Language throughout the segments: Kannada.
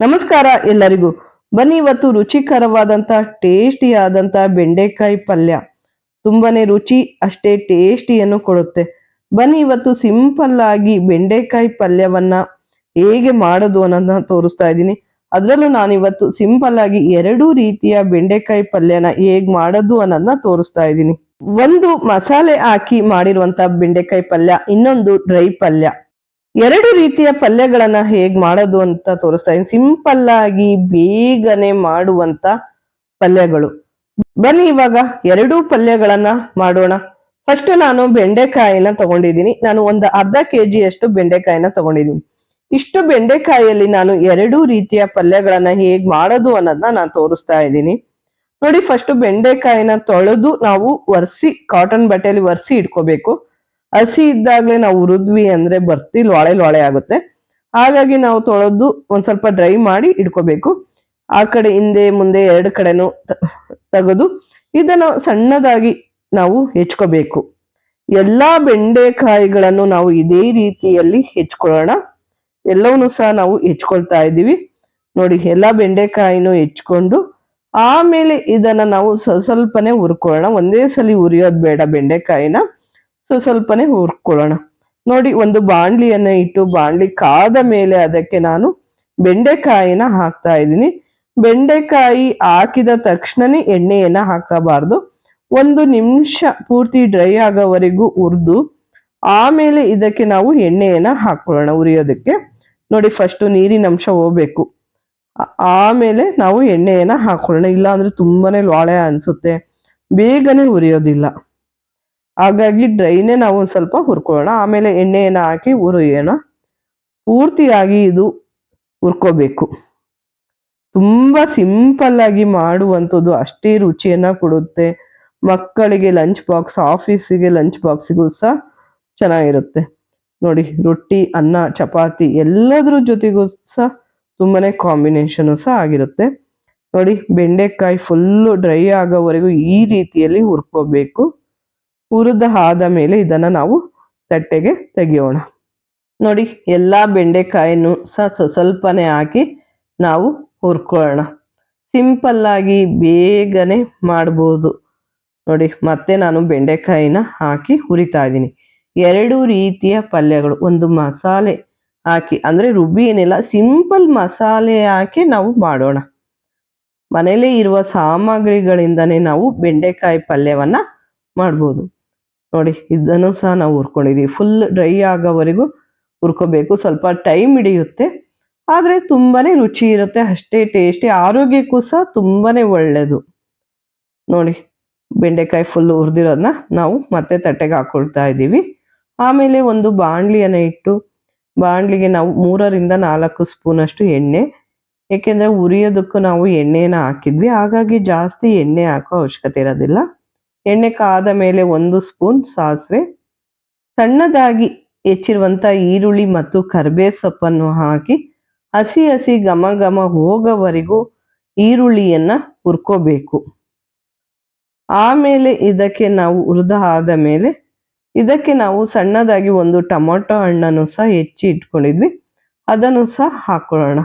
ನಮಸ್ಕಾರ ಎಲ್ಲರಿಗೂ. ಬನ್ನಿ ಇವತ್ತು ರುಚಿಕರವಾದಂತ ಟೇಸ್ಟಿಯಾದಂತ ಬೆಂಡೆಕಾಯಿ ಪಲ್ಯ. ತುಂಬಾನೇ ರುಚಿ ಅಷ್ಟೇ ಟೇಸ್ಟಿಯನ್ನು ಕೊಡುತ್ತೆ. ಬನ್ನಿ ಇವತ್ತು ಸಿಂಪಲ್ ಆಗಿ ಬೆಂಡೆಕಾಯಿ ಪಲ್ಯವನ್ನ ಹೇಗೆ ಮಾಡೋದು ಅನ್ನೋದನ್ನ ತೋರಿಸ್ತಾ ಇದ್ದೀನಿ. ಅದರಲ್ಲೂ ನಾನು ಇವತ್ತು ಸಿಂಪಲ್ ಆಗಿ ಎರಡು ರೀತಿಯ ಬೆಂಡೆಕಾಯಿ ಪಲ್ಯನ ಹೇಗ್ ಮಾಡೋದು ಅನ್ನೋದನ್ನ ತೋರಿಸ್ತಾ ಇದ್ದೀನಿ. ಒಂದು ಮಸಾಲೆ ಹಾಕಿ ಮಾಡಿರುವಂತ ಬೆಂಡೆಕಾಯಿ ಪಲ್ಯ, ಇನ್ನೊಂದು ಡ್ರೈ ಪಲ್ಯ. ಎರಡು ರೀತಿಯ ಪಲ್ಯಗಳನ್ನ ಹೇಗ್ ಮಾಡೋದು ಅಂತ ತೋರಿಸ್ತಾ ಇದ್ದೀನಿ. ಸಿಂಪಲ್ ಆಗಿ ಬೇಗನೆ ಮಾಡುವಂತ ಪಲ್ಯಗಳು. ಬನ್ನಿ ಇವಾಗ ಎರಡೂ ಪಲ್ಯಗಳನ್ನ ಮಾಡೋಣ. ಫಸ್ಟ್ ನಾನು ಬೆಂಡೆಕಾಯಿನ ತಗೊಂಡಿದ್ದೀನಿ. ನಾನು ಒಂದು ಅರ್ಧ ಕೆಜಿ ಅಷ್ಟು ಬೆಂಡೆಕಾಯಿನ ತಗೊಂಡಿದ್ದೀನಿ. ಇಷ್ಟು ಬೆಂಡೆಕಾಯಿಯಲ್ಲಿ ನಾನು ಎರಡೂ ರೀತಿಯ ಪಲ್ಯಗಳನ್ನ ಹೇಗ್ ಮಾಡೋದು ಅನ್ನೋದನ್ನ ನಾನು ತೋರಿಸ್ತಾ ಇದ್ದೀನಿ. ನೋಡಿ, ಫಸ್ಟ್ ಬೆಂಡೆಕಾಯಿನ ತೊಳೆದು ನಾವು ಒರೆಸಿ ಕಾಟನ್ ಬಟ್ಟೆಯಲ್ಲಿ ಒರೆಸಿ ಇಟ್ಕೋಬೇಕು. ಹಸಿ ಇದ್ದಾಗ್ಲೇ ನಾವು ಹುರಿದ್ವಿ ಅಂದ್ರೆ ಬರ್ತಿ ಲೊಳೆ ಲೊಳೆ ಆಗುತ್ತೆ. ಹಾಗಾಗಿ ನಾವು ತೊಳೆದು ಒಂದ್ ಸ್ವಲ್ಪ ಡ್ರೈ ಮಾಡಿ ಇಟ್ಕೋಬೇಕು. ಆ ಕಡೆ ಹಿಂದೆ ಮುಂದೆ ಎರಡು ಕಡೆನೂ ತೆಗೆದು ಇದನ್ನು ಸಣ್ಣದಾಗಿ ನಾವು ಹೆಚ್ಕೋಬೇಕು. ಎಲ್ಲಾ ಬೆಂಡೆಕಾಯಿಗಳನ್ನು ನಾವು ಇದೇ ರೀತಿಯಲ್ಲಿ ಹೆಚ್ಕೊಳ್ಳೋಣ. ಎಲ್ಲವನ್ನೂ ಸಹ ನಾವು ಹೆಚ್ಕೊಳ್ತಾ ಇದ್ದೀವಿ. ನೋಡಿ, ಎಲ್ಲಾ ಬೆಂಡೆಕಾಯಿನೂ ಹೆಚ್ಕೊಂಡು ಆಮೇಲೆ ಇದನ್ನ ನಾವು ಸ್ವಲ್ಪನೇ ಹುರ್ಕೊಳ್ಳೋಣ. ಒಂದೇ ಸಲ ಹುರಿಯೋದು ಬೇಡ ಬೆಂಡೆಕಾಯಿನ, ಸ್ವಲ್ಪನೇ ಹುರ್ಕೊಳ್ಳೋಣ. ನೋಡಿ, ಒಂದು ಬಾಂಡ್ಲಿಯನ್ನ ಇಟ್ಟು ಬಾಂಡ್ಲಿ ಕಾದ ಮೇಲೆ ಅದಕ್ಕೆ ನಾನು ಬೆಂಡೆಕಾಯಿನ ಹಾಕ್ತಾ ಇದ್ದೀನಿ. ಬೆಂಡೆಕಾಯಿ ಹಾಕಿದ ತಕ್ಷಣನೇ ಎಣ್ಣೆಯನ್ನ ಹಾಕಬಾರ್ದು. ಒಂದು ನಿಮಿಷ ಪೂರ್ತಿ ಡ್ರೈ ಆಗೋವರೆಗೂ ಹುರಿದು ಆಮೇಲೆ ಇದಕ್ಕೆ ನಾವು ಎಣ್ಣೆಯನ್ನ ಹಾಕೊಳ್ಳೋಣ ಉರಿಯೋದಕ್ಕೆ. ನೋಡಿ, ಫಸ್ಟ್ ನೀರಿನ ಅಂಶ ಹೋಗ್ಬೇಕು, ಆಮೇಲೆ ನಾವು ಎಣ್ಣೆಯನ್ನ ಹಾಕೊಳ್ಳೋಣ. ಇಲ್ಲ ಅಂದ್ರೆ ತುಂಬಾನೇ ಲೋಳೆ ಅನ್ಸುತ್ತೆ, ಬೇಗನೆ ಉರಿಯೋದಿಲ್ಲ. ಹಾಗಾಗಿ ಡ್ರೈನೇ ನಾವು ಒಂದು ಸ್ವಲ್ಪ ಹುರ್ಕೊಳ್ಳೋಣ. ಆಮೇಲೆ ಎಣ್ಣೆಯನ್ನ ಹಾಕಿ ಹುರಿಯೋಣ. ಪೂರ್ತಿಯಾಗಿ ಇದು ಹುರ್ಕೋಬೇಕು. ತುಂಬಾ ಸಿಂಪಲ್ ಆಗಿ ಮಾಡುವಂಥದ್ದು, ಅಷ್ಟೇ ರುಚಿಯನ್ನ ಕೊಡುತ್ತೆ. ಮಕ್ಕಳಿಗೆ ಲಂಚ್ ಬಾಕ್ಸ್, ಆಫೀಸಿಗೆ ಲಂಚ್ ಬಾಕ್ಸಿಗೂ ಸಹ ಚೆನ್ನಾಗಿರುತ್ತೆ. ನೋಡಿ, ರೊಟ್ಟಿ, ಅನ್ನ, ಚಪಾತಿ ಎಲ್ಲದ್ರ ಜೊತೆಗೂ ಸಹ ತುಂಬಾನೇ ಕಾಂಬಿನೇಷನ್ ಸಹ ಆಗಿರುತ್ತೆ. ನೋಡಿ, ಬೆಂಡೆಕಾಯಿ ಫುಲ್ಲು ಡ್ರೈ ಆಗೋವರೆಗೂ ಈ ರೀತಿಯಲ್ಲಿ ಹುರ್ಕೋಬೇಕು. ಹುರಿದ ಆದ ಮೇಲೆ ಇದನ್ನ ನಾವು ತಟ್ಟೆಗೆ ತೆಗೆಯೋಣ. ನೋಡಿ, ಎಲ್ಲಾ ಬೆಂಡೆಕಾಯಿನೂ ಸಹ ಸ್ವಲ್ಪನೇ ಹಾಕಿ ನಾವು ಹುರ್ಕೊಳ್ಳೋಣ. ಸಿಂಪಲ್ ಆಗಿ ಬೇಗನೆ ಮಾಡ್ಬೋದು. ನೋಡಿ, ಮತ್ತೆ ನಾನು ಬೆಂಡೆಕಾಯಿನ ಹಾಕಿ ಹುರಿತಾ ಇದ್ದೀನಿ. ಎರಡು ರೀತಿಯ ಪಲ್ಯಗಳು, ಒಂದು ಮಸಾಲೆ ಹಾಕಿ ಅಂದ್ರೆ ರುಬ್ಬಿ ಏನಿಲ್ಲ, ಸಿಂಪಲ್ ಮಸಾಲೆ ಹಾಕಿ ನಾವು ಮಾಡೋಣ. ಮನೇಲೇ ಇರುವ ಸಾಮಗ್ರಿಗಳಿಂದನೇ ನಾವು ಬೆಂಡೆಕಾಯಿ ಪಲ್ಯವನ್ನ ಮಾಡ್ಬೋದು. ನೋಡಿ, ಇದನ್ನು ಸಹ ನಾವು ಹುರ್ಕೊಂಡಿದೀವಿ. ಫುಲ್ ಡ್ರೈ ಆಗೋವರೆಗೂ ಹುರ್ಕೋಬೇಕು. ಸ್ವಲ್ಪ ಟೈಮ್ ಹಿಡಿಯುತ್ತೆ, ಆದ್ರೆ ತುಂಬಾನೇ ರುಚಿ ಇರುತ್ತೆ, ಅಷ್ಟೇ ಟೇಸ್ಟಿ, ಆರೋಗ್ಯಕ್ಕೂ ಸಹ ತುಂಬಾನೇ ಒಳ್ಳೇದು. ನೋಡಿ, ಬೆಂಡೆಕಾಯಿ ಫುಲ್ ಹುರಿದಿರೋದನ್ನ ನಾವು ಮತ್ತೆ ತಟ್ಟೆಗೆ ಹಾಕೊಳ್ತಾ ಇದ್ದೀವಿ. ಆಮೇಲೆ ಒಂದು ಬಾಂಡ್ಲಿಯನ್ನ ಇಟ್ಟು ಬಾಂಡ್ಲಿಗೆ ನಾವು 3 ರಿಂದ 4 ಸ್ಪೂನ್ ಅಷ್ಟು ಎಣ್ಣೆ, ಏಕೆಂದ್ರೆ ಉರಿಯೋದಕ್ಕೂ ನಾವು ಎಣ್ಣೆನ ಹಾಕಿದ್ವಿ, ಹಾಗಾಗಿ ಜಾಸ್ತಿ ಎಣ್ಣೆ ಹಾಕೋ ಅವಶ್ಯಕತೆ ಇರೋದಿಲ್ಲ. ಎಣ್ಣೆ ಕಾದ ಮೇಲೆ 1 ಸ್ಪೂನ್ ಸಾಸಿವೆ, ಸಣ್ಣದಾಗಿ ಹೆಚ್ಚಿರುವಂತ ಈರುಳ್ಳಿ ಮತ್ತು ಕರಿಬೇ ಸೊಪ್ಪನ್ನು ಹಾಕಿ ಹಸಿ ಹಸಿ ಘಮ ಘಮ ಹೋಗೋವರೆಗೂ ಈರುಳ್ಳಿಯನ್ನ ಹುರ್ಕೋಬೇಕು. ಆಮೇಲೆ ಇದಕ್ಕೆ ನಾವು ಹುರಿದ ಆದ ಮೇಲೆ ಇದಕ್ಕೆ ನಾವು ಸಣ್ಣದಾಗಿ ಒಂದು ಟೊಮೊಟೊ ಹಣ್ಣನ್ನು ಸಹ ಹೆಚ್ಚಿ ಇಟ್ಕೊಂಡಿದ್ವಿ, ಅದನ್ನು ಸಹ ಹಾಕೊಳ್ಳೋಣ.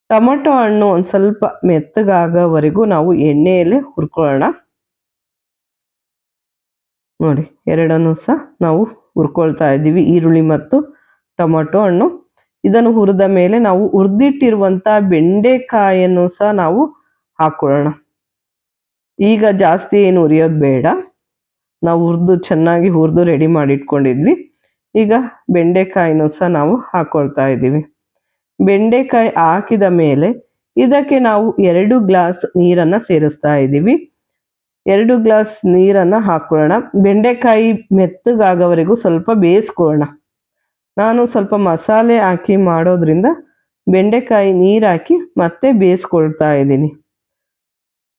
ಟೊಮೊಟೊ ಹಣ್ಣು ಒಂದ್ ಸ್ವಲ್ಪ ಮೆತ್ತಗಾಗೋವರೆಗೂ ನಾವು ಎಣ್ಣೆಯಲ್ಲೇ ಹುರ್ಕೊಳ್ಳೋಣ. ನೋಡಿ, ಎರಡನ್ನೂ ಸಹ ನಾವು ಹುರ್ಕೊಳ್ತಾ ಇದ್ದೀವಿ, ಈರುಳ್ಳಿ ಮತ್ತು ಟೊಮೊಟೊ ಹಣ್ಣು. ಇದನ್ನು ಹುರಿದ ಮೇಲೆ ನಾವು ಹುರಿದಿಟ್ಟಿರುವಂತ ಬೆಂಡೆಕಾಯನ್ನು ಸಹ ನಾವು ಹಾಕೊಳ್ಳೋಣ. ಈಗ ಜಾಸ್ತಿ ಏನು ಹುರಿಯೋದು ಬೇಡ, ನಾವು ಚೆನ್ನಾಗಿ ಹುರಿದು ರೆಡಿ ಮಾಡಿ ಇಟ್ಕೊಂಡಿದ್ವಿ. ಈಗ ಬೆಂಡೆಕಾಯಿನೂ ಸಹ ನಾವು ಹಾಕೊಳ್ತಾ ಇದ್ದೀವಿ. ಬೆಂಡೆಕಾಯಿ ಹಾಕಿದ ಮೇಲೆ ಇದಕ್ಕೆ ನಾವು 2 ಗ್ಲಾಸ್ ನೀರನ್ನ ಸೇರಿಸ್ತಾ ಇದ್ದೀವಿ. 2 ಗ್ಲಾಸ್ ನೀರನ್ನ ಹಾಕೊಳ್ಳೋಣ. ಬೆಂಡೆಕಾಯಿ ಮೆತ್ತಗಾಗೋವರೆಗೂ ಸ್ವಲ್ಪ ಬೇಯಿಸ್ಕೊಳ್ಳೋಣ. ನಾನು ಸ್ವಲ್ಪ ಮಸಾಲೆ ಹಾಕಿ ಮಾಡೋದ್ರಿಂದ ಬೆಂಡೆಕಾಯಿ ನೀರು ಹಾಕಿ ಮತ್ತೆ ಬೇಯಿಸ್ಕೊಳ್ತಾ ಇದ್ದೀನಿ.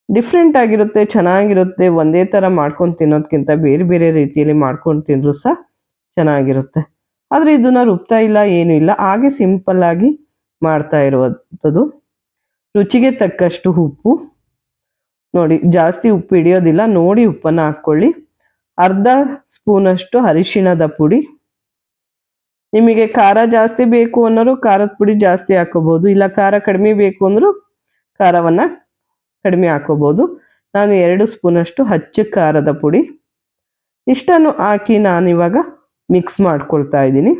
ಡಿಫ್ರೆಂಟ್ ಆಗಿರುತ್ತೆ, ಚೆನ್ನಾಗಿರುತ್ತೆ. ಒಂದೇ ಥರ ಮಾಡ್ಕೊಂಡು ತಿನ್ನೋದಕ್ಕಿಂತ ಬೇರೆ ಬೇರೆ ರೀತಿಯಲ್ಲಿ ಮಾಡ್ಕೊಂಡು ತಿಂದರೂ ಸಹ ಚೆನ್ನಾಗಿರುತ್ತೆ. ಆದರೆ ಇದನ್ನ ರುಬ್ತಾ ಇಲ್ಲ, ಏನೂ ಇಲ್ಲ, ಹಾಗೆ ಸಿಂಪಲ್ ಆಗಿ ಮಾಡ್ತಾ ಇರುವಂಥದ್ದು. ರುಚಿಗೆ ತಕ್ಕಷ್ಟು ಉಪ್ಪು. ನೋಡಿ, ಜಾಸ್ತಿ ಉಪ್ಪು ಹಿಡಿಯೋದಿಲ್ಲ, ನೋಡಿ ಉಪ್ಪನ್ನು ಹಾಕ್ಕೊಳ್ಳಿ. ಅರ್ಧ ಸ್ಪೂನಷ್ಟು ಅರಿಶಿಣದ ಪುಡಿ, ನಿಮಗೆ ಖಾರ ಜಾಸ್ತಿ ಬೇಕು ಅನ್ನೋರು ಖಾರದ ಪುಡಿ ಜಾಸ್ತಿ ಹಾಕೋಬಹುದು, ಇಲ್ಲ ಖಾರ ಕಡಿಮೆ ಬೇಕು ಅಂದ್ರೂ ಖಾರವನ್ನ ಕಡಿಮೆ ಹಾಕೋಬಹುದು. ನಾನು 2 ಸ್ಪೂನಷ್ಟು ಅಚ್ಚ ಖಾರದ ಪುಡಿ ಇಷ್ಟನ್ನು ಹಾಕಿ ನಾನಿವಾಗ ಮಿಕ್ಸ್ ಮಾಡ್ಕೊಳ್ತಾ ಇದ್ದೀನಿ.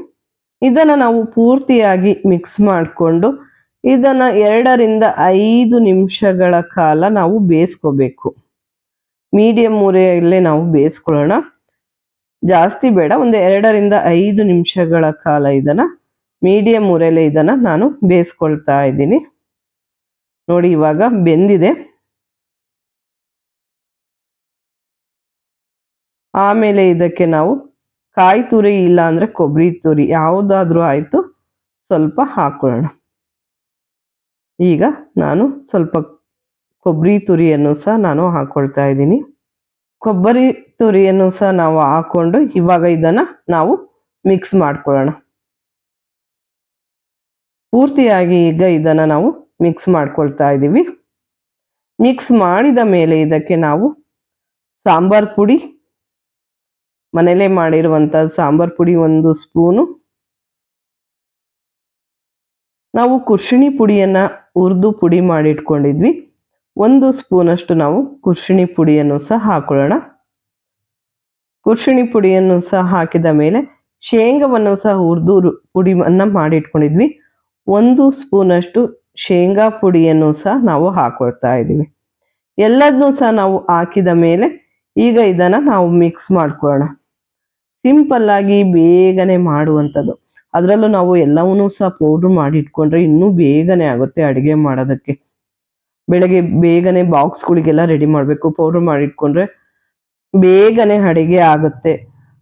ಇದನ್ನು ನಾವು ಪೂರ್ತಿಯಾಗಿ ಮಿಕ್ಸ್ ಮಾಡಿಕೊಂಡು ಇದನ್ನು 2 ರಿಂದ 5 ನಿಮಿಷಗಳ ಕಾಲ ನಾವು ಬೇಯಿಸ್ಕೋಬೇಕು. ಮೀಡಿಯಂ ಉರಿಯಲ್ಲೇ ನಾವು ಬೇಯಿಸ್ಕೊಳ್ಳೋಣ, ಜಾಸ್ತಿ ಬೇಡ. ಒಂದು 2 ರಿಂದ 5 ನಿಮಿಷಗಳ ಕಾಲ ಇದನ್ನು ಮೀಡಿಯಂ ಉರಿಯಲ್ಲೇ ಇದನ್ನು ನಾನು ಬೇಯಿಸ್ಕೊಳ್ತಾ ಇದ್ದೀನಿ. ನೋಡಿ ಇವಾಗ ಬೆಂದಿದೆ. ಆಮೇಲೆ ಇದಕ್ಕೆ ನಾವು ಕಾಯಿ ತುರಿ ಇಲ್ಲ ಅಂದ್ರೆ ಕೊಬ್ಬರಿ ತುರಿ ಯಾವುದಾದ್ರೂ ಆಯಿತು ಸ್ವಲ್ಪ ಹಾಕೊಳ್ಳೋಣ. ಈಗ ನಾನು ಸ್ವಲ್ಪ ಕೊಬ್ಬರಿ ತುರಿಯನ್ನು ಸಹ ನಾನು ಹಾಕೊಳ್ತಾ ಇದ್ದೀನಿ. ಕೊಬ್ಬರಿ ತುರಿಯನ್ನು ಸಹ ನಾವು ಹಾಕೊಂಡು ಇವಾಗ ಇದನ್ನು ನಾವು ಮಿಕ್ಸ್ ಮಾಡ್ಕೊಳ್ಳೋಣ. ಪೂರ್ತಿಯಾಗಿ ಈಗ ಇದನ್ನು ನಾವು ಮಿಕ್ಸ್ ಮಾಡ್ಕೊಳ್ತಾ ಇದ್ದೀವಿ. ಮಿಕ್ಸ್ ಮಾಡಿದ ಮೇಲೆ ಇದಕ್ಕೆ ನಾವು ಸಾಂಬಾರ್ ಪುಡಿ, ಮನೇಲೇ ಮಾಡಿರುವಂಥ ಸಾಂಬಾರ್ ಪುಡಿ 1 ಸ್ಪೂನು, ನಾವು ಕುರ್ಷಿಣಿ ಪುಡಿಯನ್ನು ಹುರಿದು ಪುಡಿ ಮಾಡಿಟ್ಕೊಂಡಿದ್ವಿ 1 ಸ್ಪೂನಷ್ಟು ನಾವು ಕುರ್ಷಿಣಿ ಪುಡಿಯನ್ನು ಸಹ ಹಾಕೊಳ್ಳೋಣ. ಕುರ್ಷಿಣಿ ಪುಡಿಯನ್ನು ಸಹ ಹಾಕಿದ ಮೇಲೆ ಶೇಂಗಾವನ್ನು ಸಹ ಹುರಿದು ಪುಡಿಯನ್ನು ಮಾಡಿಟ್ಕೊಂಡಿದ್ವಿ 1 ಸ್ಪೂನಷ್ಟು ಶೇಂಗಾ ಪುಡಿಯನ್ನು ಸಹ ನಾವು ಹಾಕೊಳ್ತಾ ಇದ್ದೀವಿ. ಎಲ್ಲದನ್ನೂ ಸಹ ನಾವು ಹಾಕಿದ ಮೇಲೆ ಈಗ ಇದನ್ನು ನಾವು ಮಿಕ್ಸ್ ಮಾಡ್ಕೊಳ್ಳೋಣ. ಸಿಂಪಲ್ ಆಗಿ ಬೇಗನೆ ಮಾಡುವಂಥದ್ದು, ಅದರಲ್ಲೂ ನಾವು ಎಲ್ಲವನ್ನೂ ಸಹ ಪೌಡ್ರ್ ಮಾಡಿ ಇಟ್ಕೊಂಡ್ರೆ ಇನ್ನೂ ಬೇಗನೆ ಆಗುತ್ತೆ ಅಡುಗೆ ಮಾಡೋದಕ್ಕೆ. ಬೆಳಗ್ಗೆ ಬೇಗನೆ ಬಾಕ್ಸ್ಗಳಿಗೆಲ್ಲ ರೆಡಿ ಮಾಡಬೇಕು, ಪೌಡ್ರ್ ಮಾಡಿ ಇಟ್ಕೊಂಡ್ರೆ ಬೇಗನೆ ಅಡುಗೆ ಆಗುತ್ತೆ.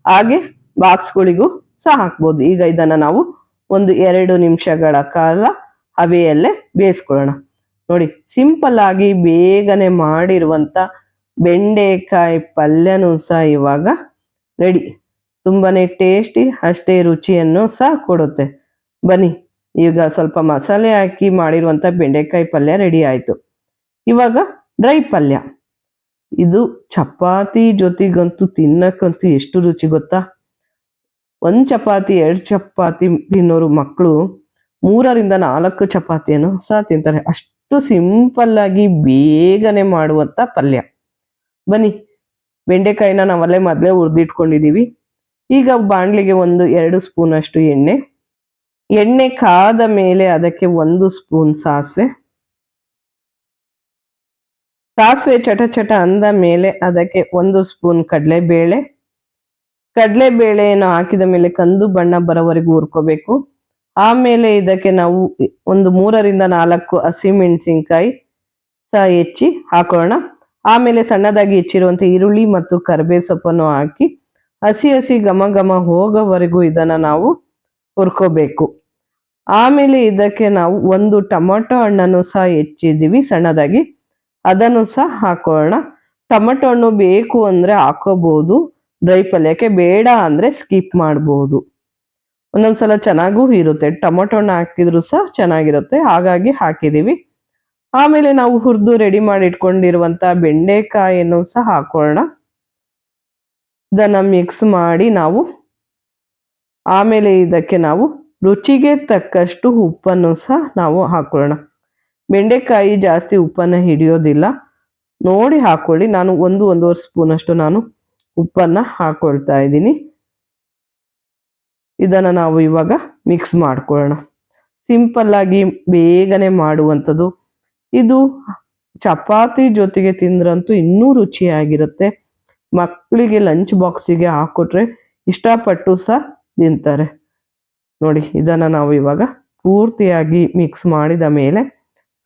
ಹಾಗೆ ಬಾಕ್ಸ್ಗಳಿಗೂ ಸಹ ಹಾಕ್ಬೋದು. ಈಗ ಇದನ್ನು ನಾವು ಒಂದು 2 ನಿಮಿಷಗಳ ಕಾಲ ಹಬೆಯಲ್ಲೇ ಬೇಯಿಸ್ಕೊಳ್ಳೋಣ. ನೋಡಿ ಸಿಂಪಲ್ ಆಗಿ ಬೇಗನೆ ಮಾಡಿರುವಂಥ ಬೆಂಡೆಕಾಯಿ ಪಲ್ಯನೂ ಸಹ ಇವಾಗ ರೆಡಿ. ತುಂಬಾನೇ ಟೇಸ್ಟಿ, ಅಷ್ಟೇ ರುಚಿಯನ್ನು ಸಹ ಕೊಡುತ್ತೆ. ಬನ್ನಿ ಈಗ ಸ್ವಲ್ಪ ಮಸಾಲೆ ಹಾಕಿ ಮಾಡಿರುವಂಥ ಬೆಂಡೆಕಾಯಿ ಪಲ್ಯ ರೆಡಿ ಆಯಿತು. ಇವಾಗ ಡ್ರೈ ಪಲ್ಯ, ಇದು ಚಪಾತಿ ಜೊತೆಗಂತೂ ತಿನ್ನಕ್ಕಂತೂ ಎಷ್ಟು ರುಚಿ ಗೊತ್ತಾ. 1 ಚಪಾತಿ 2 ಚಪಾತಿ ತಿನ್ನೋರು ಮಕ್ಕಳು 3 ರಿಂದ 4 ಚಪಾತಿಯನ್ನು ಸಹ ತಿಂತಾರೆ. ಅಷ್ಟು ಸಿಂಪಲ್ ಆಗಿ ಬೇಗನೆ ಮಾಡುವಂಥ ಪಲ್ಯ. ಬನ್ನಿ, ಬೆಂಡೆಕಾಯಿನ ನಾವಲ್ಲೇ ಮೊದಲೇ ಹುರಿದಿಟ್ಕೊಂಡಿದ್ದೀವಿ. ಈಗ ಬಾಣಲಿಗೆ 2 ಸ್ಪೂನಷ್ಟು ಎಣ್ಣೆ ಕಾದ ಮೇಲೆ ಅದಕ್ಕೆ 1 ಸ್ಪೂನ್ ಸಾಸಿವೆ ಚಟ ಚಟ ಅಂದ ಮೇಲೆ ಅದಕ್ಕೆ 1 ಸ್ಪೂನ್ ಕಡಲೆಬೇಳೆಯನ್ನು ಹಾಕಿದ ಮೇಲೆ ಕಂದು ಬಣ್ಣ ಬರೋವರೆಗೂ ಹುರ್ಕೋಬೇಕು. ಆಮೇಲೆ ಇದಕ್ಕೆ ನಾವು 3 ರಿಂದ 4 ಹಸಿಮೆಣಸಿನ್ಕಾಯಿ ಸಹ ಹೆಚ್ಚಿ ಹಾಕೋಣ. ಆಮೇಲೆ ಸಣ್ಣದಾಗಿ ಹೆಚ್ಚಿರುವಂಥ ಈರುಳ್ಳಿ ಮತ್ತು ಕರಿಬೇವು ಸೊಪ್ಪನ್ನು ಹಾಕಿ ಹಸಿ ಘಮ ಘಮ ಹೋಗೋವರೆಗೂ ಇದನ್ನು ನಾವು ಹುರ್ಕೋಬೇಕು. ಆಮೇಲೆ ಇದಕ್ಕೆ ನಾವು 1 ಟೊಮೊಟೊ ಹಣ್ಣನ್ನು ಸಹ ಹೆಚ್ಚಿದ್ದೀವಿ ಸಣ್ಣದಾಗಿ, ಅದನ್ನು ಸಹ ಹಾಕೋಣ. ಟೊಮೊಟೊ ಹಣ್ಣು ಬೇಕು ಅಂದರೆ ಹಾಕೋಬಹುದು ಡ್ರೈ ಪಲ್ಯಕ್ಕೆ, ಬೇಡ ಅಂದರೆ ಸ್ಕಿಪ್ ಮಾಡ್ಬೋದು. ಒಂದೊಂದ್ಸಲ ಚೆನ್ನಾಗೂ ಇರುತ್ತೆ, ಟೊಮೊಟೊ ಹಣ್ಣು ಹಾಕಿದ್ರು ಸಹ ಚೆನ್ನಾಗಿರುತ್ತೆ, ಹಾಗಾಗಿ ಹಾಕಿದ್ದೀವಿ. ಆಮೇಲೆ ನಾವು ಹುರಿದು ರೆಡಿ ಮಾಡಿ ಇಟ್ಕೊಂಡಿರುವಂಥ ಬೆಂಡೆಕಾಯನ್ನು ಸಹ ಹಾಕೋಣ. ಇದನ್ನು ಮಿಕ್ಸ್ ಮಾಡಿ ನಾವು ಆಮೇಲೆ ಇದಕ್ಕೆ ನಾವು ರುಚಿಗೆ ತಕ್ಕಷ್ಟು ಉಪ್ಪನ್ನು ಸಹ ನಾವು ಹಾಕೊಳ್ಳೋಣ. ಬೆಂಡೆಕಾಯಿ ಜಾಸ್ತಿ ಉಪ್ಪನ್ನು ಹಿಡಿಯೋದಿಲ್ಲ, ನೋಡಿ ಹಾಕೊಳ್ಳಿ. ನಾನು 1-1.5 ಸ್ಪೂನಷ್ಟು ನಾನು ಉಪ್ಪನ್ನು ಹಾಕೊಳ್ತಾ ಇದ್ದೀನಿ. ಇದನ್ನು ನಾವು ಇವಾಗ ಮಿಕ್ಸ್ ಮಾಡ್ಕೊಳ್ಳೋಣ. ಸಿಂಪಲ್ ಆಗಿ ಬೇಗನೆ ಮಾಡುವಂಥದ್ದು ಇದು. ಚಪಾತಿ ಜೊತೆಗೆ ತಿಂದ್ರಂತೂ ಇನ್ನೂ ರುಚಿಯಾಗಿರುತ್ತೆ. ಮಕ್ಕಳಿಗೆ ಲಂಚ್ ಬಾಕ್ಸಿಗೆ ಹಾಕೊಟ್ರೆ ಇಷ್ಟಪಟ್ಟು ಸಹ ತಿಂತಾರೆ. ನೋಡಿ ಇದನ್ನು ನಾವು ಇವಾಗ ಪೂರ್ತಿಯಾಗಿ ಮಿಕ್ಸ್ ಮಾಡಿದ ಮೇಲೆ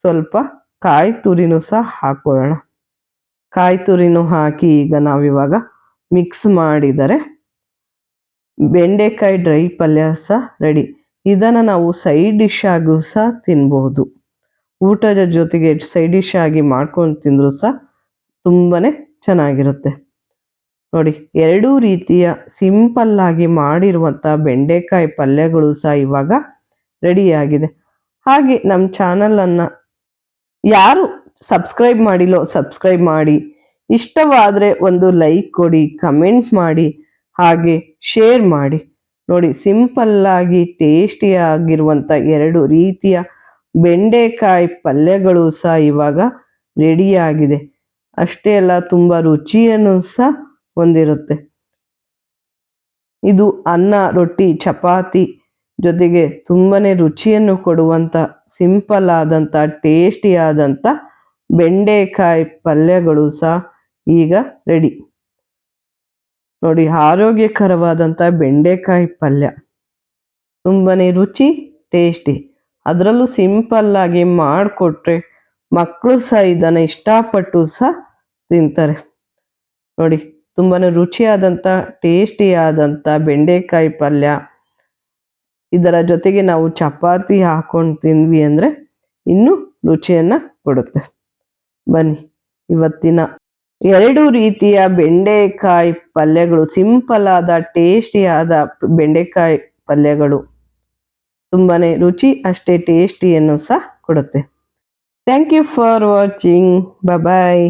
ಸ್ವಲ್ಪ ಕಾಯಿ ತುರಿನೂ ಸಹ ಹಾಕೊಳ್ಳೋಣ. ಕಾಯಿ ತುರಿನೂ ಹಾಕಿ ಈಗ ನಾವಿವಾಗ ಮಿಕ್ಸ್ ಮಾಡಿದರೆ ಬೆಂಡೆಕಾಯಿ ಡ್ರೈ ಪಲ್ಯ ಸಹ ರೆಡಿ. ಇದನ್ನು ನಾವು ಸೈಡ್ ಡಿಶ್ ಆಗೂ ಸಹ ತಿನ್ಬಹುದು. ಊಟದ ಜೊತೆಗೆ ಸೈಡ್ ಡಿಶ್ ಆಗಿ ಮಾಡ್ಕೊಂಡು ತಿಂದರೂ ಸಹ ತುಂಬಾನೇ ಚೆನ್ನಾಗಿರುತ್ತೆ. ನೋಡಿ 2 ರೀತಿಯ ಸಿಂಪಲ್ ಆಗಿ ಮಾಡಿರುವಂಥ ಬೆಂಡೆಕಾಯಿ ಪಲ್ಯಗಳು ಸಹ ಇವಾಗ ರೆಡಿಯಾಗಿದೆ. ಹಾಗೆ ನಮ್ಮ ಚಾನಲನ್ನು ಯಾರು ಸಬ್ಸ್ಕ್ರೈಬ್ ಮಾಡಿಲ್ಲೋ ಸಬ್ಸ್ಕ್ರೈಬ್ ಮಾಡಿ, ಇಷ್ಟವಾದರೆ ಒಂದು ಲೈಕ್ ಕೊಡಿ, ಕಮೆಂಟ್ ಮಾಡಿ, ಹಾಗೆ ಶೇರ್ ಮಾಡಿ. ನೋಡಿ ಸಿಂಪಲ್ಲಾಗಿ ಟೇಸ್ಟಿಯಾಗಿರುವಂಥ 2 ರೀತಿಯ ಬೆಂಡೆಕಾಯಿ ಪಲ್ಯಗಳು ಸಹ ಇವಾಗ ರೆಡಿಯಾಗಿದೆ. ಅಷ್ಟೇ ಅಲ್ಲ ತುಂಬ ರುಚಿಯನ್ನು ಸಹ ಹೊಂದಿರುತ್ತೆ. ಇದು ಅನ್ನ, ರೊಟ್ಟಿ, ಚಪಾತಿ ಜೊತೆಗೆ ತುಂಬನೇ ರುಚಿಯನ್ನು ಕೊಡುವಂಥ ಸಿಂಪಲ್ ಆದಂಥ ಟೇಸ್ಟಿ ಆದಂಥ ಬೆಂಡೆಕಾಯಿ ಪಲ್ಯಗಳು ಸಹ ಈಗ ರೆಡಿ. ನೋಡಿ ಆರೋಗ್ಯಕರವಾದಂಥ ಬೆಂಡೆಕಾಯಿ ಪಲ್ಯ ತುಂಬನೇ ರುಚಿ ಟೇಸ್ಟಿ. ಅದರಲ್ಲೂ ಸಿಂಪಲ್ಲಾಗಿ ಮಾಡಿಕೊಟ್ರೆ ಮಕ್ಕಳು ಸಹ ಇದನ್ನು ಇಷ್ಟಪಟ್ಟು ಸಹ ತಿಂತಾರೆ. ನೋಡಿ ತುಂಬನೇ ರುಚಿಯಾದಂಥ ಟೇಸ್ಟಿ ಆದಂಥ ಬೆಂಡೆಕಾಯಿ ಪಲ್ಯ. ಇದರ ಜೊತೆಗೆ ನಾವು ಚಪಾತಿ ಹಾಕೊಂಡು ತಿಂದ್ವಿ ಅಂದರೆ ಇನ್ನೂ ರುಚಿಯನ್ನು ಕೊಡುತ್ತೆ. ಬನ್ನಿ ಇವತ್ತಿನ 2 ರೀತಿಯ ಬೆಂಡೆಕಾಯಿ ಪಲ್ಯಗಳು, ಸಿಂಪಲ್ ಆದ ಟೇಸ್ಟಿ ಆದ ಬೆಂಡೆಕಾಯಿ ಪಲ್ಯಗಳು ತುಂಬನೇ ರುಚಿ ಅಷ್ಟೇ ಟೇಸ್ಟಿಯನ್ನು ಸಹ ಕೊಡುತ್ತೆ. Thank you for watching. Bye.